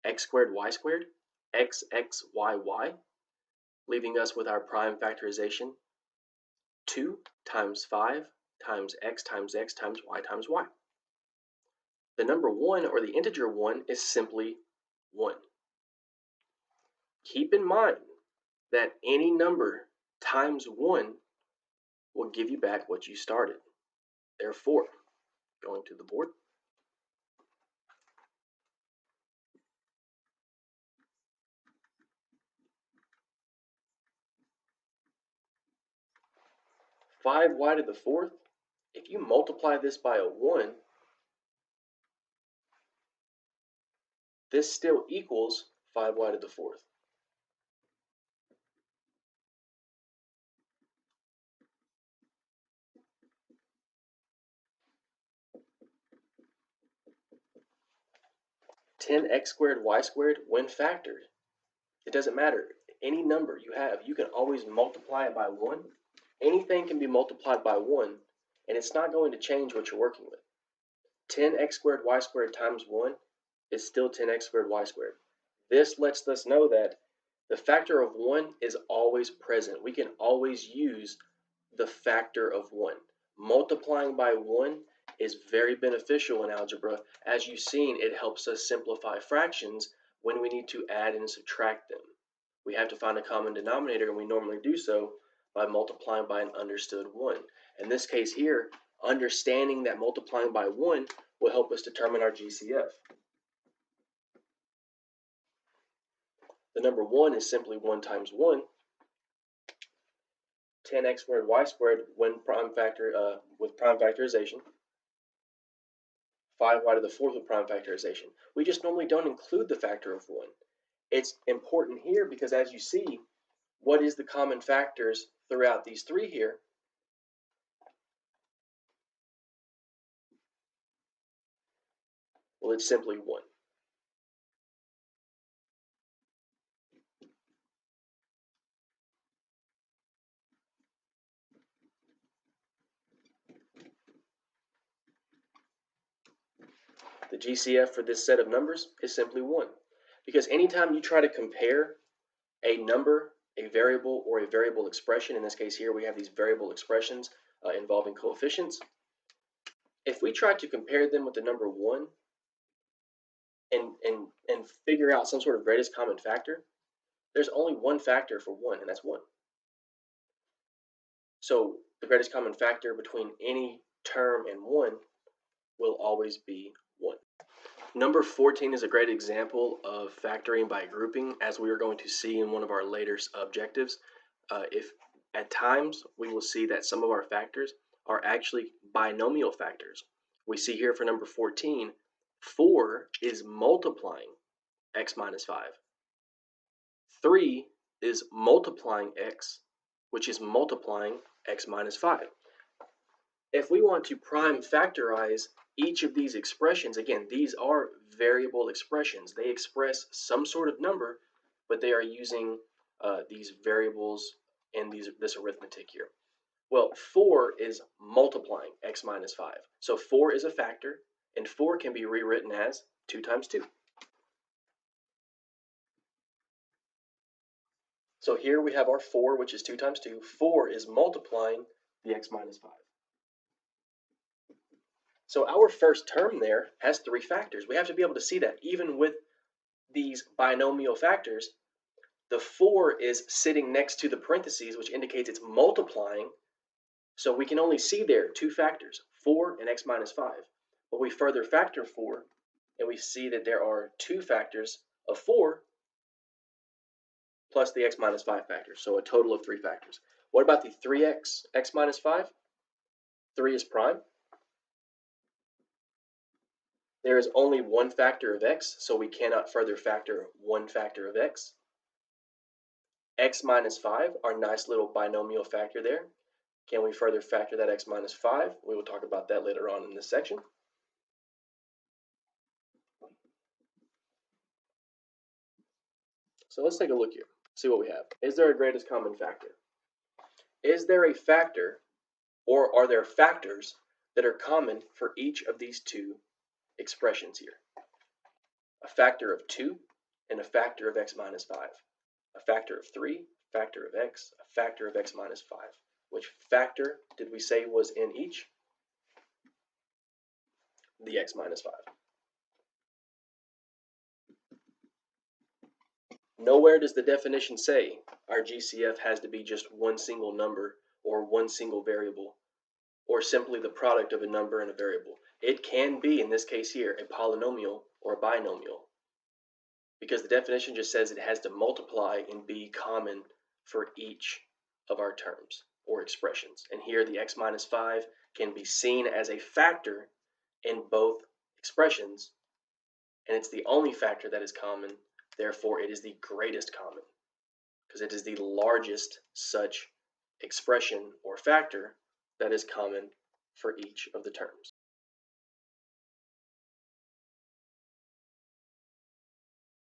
S1: X squared y squared, x, x, y, y, leaving us with our prime factorization, 2 times 5 times x times x times y times y. The number 1, or the integer 1, is simply 1. Keep in mind that any number times 1 will give you back what you started. Therefore, going to the board, five y to the fourth, if you multiply this by a 1, this still equals 5y to the fourth. Ten x squared y squared, when factored, it doesn't matter. Any number you have, you can always multiply it by 1. Anything can be multiplied by 1, and it's not going to change what you're working with. 10x squared y squared times 1 is still 10x squared y squared. This lets us know that the factor of 1 is always present. We can always use the factor of 1. Multiplying by 1 is very beneficial in algebra. As you've seen, it helps us simplify fractions when we need to add and subtract them. We have to find a common denominator, and we normally do so by multiplying by an understood 1. In this case here, understanding that multiplying by 1 will help us determine our GCF. The number 1 is simply 1 times 1. 10x squared y squared when with prime factorization. 5y to the fourth with prime factorization. We just normally don't include the factor of 1. It's important here because, as you see, what is the common factors throughout these three here? Well, it's simply 1. The GCF for this set of numbers is simply 1. Because anytime you try to compare a number, a variable, or a variable expression, in this case here we have these variable expressions involving coefficients, if we try to compare them with the number 1 and figure out some sort of greatest common factor, there's only one factor for 1, and that's 1. So the greatest common factor between any term and 1 will always be 1. Number 14 is a great example of factoring by grouping, as we are going to see in one of our later objectives. If at times we will see that some of our factors are actually binomial factors. We see here for number 14, 4 is multiplying x minus 5. 3 is multiplying x, which is multiplying x minus 5. If we want to prime factorize each of these expressions, again, these are variable expressions. They express some sort of number, but they are using these variables and this arithmetic here. Well, 4 is multiplying x minus 5. So 4 is a factor, and 4 can be rewritten as 2 times 2. So here we have our 4, which is 2 times 2. 4 is multiplying the x minus 5. So our first term there has 3 factors. We have to be able to see that even with these binomial factors, the 4 is sitting next to the parentheses, which indicates it's multiplying. So we can only see there 2 factors, 4 and x minus 5. But we further factor 4, and we see that there are 2 factors of 4 plus the x minus 5 factors, so a total of 3 factors. What about the 3x, x minus 5? 3 is prime. There is only one factor of x, so we cannot further factor one factor of x. X minus 5, our nice little binomial factor there. Can we further factor that x minus 5? We will talk about that later on in this section. So let's take a look here, see what we have. Is there a greatest common factor? Is there a factor, or are there factors that are common for each of these two expressions here? A factor of 2 and a factor of x minus 5. A factor of 3, factor of x, a factor of x minus 5. Which factor did we say was in each? The x minus 5. Nowhere does the definition say our GCF has to be just one single number or one single variable or simply the product of a number and a variable. It can be, in this case here, a polynomial or a binomial because the definition just says it has to multiply and be common for each of our terms or expressions. And here the x minus 5 can be seen as a factor in both expressions, and it's the only factor that is common. Therefore, it is the greatest common because it is the largest such expression or factor that is common for each of the terms.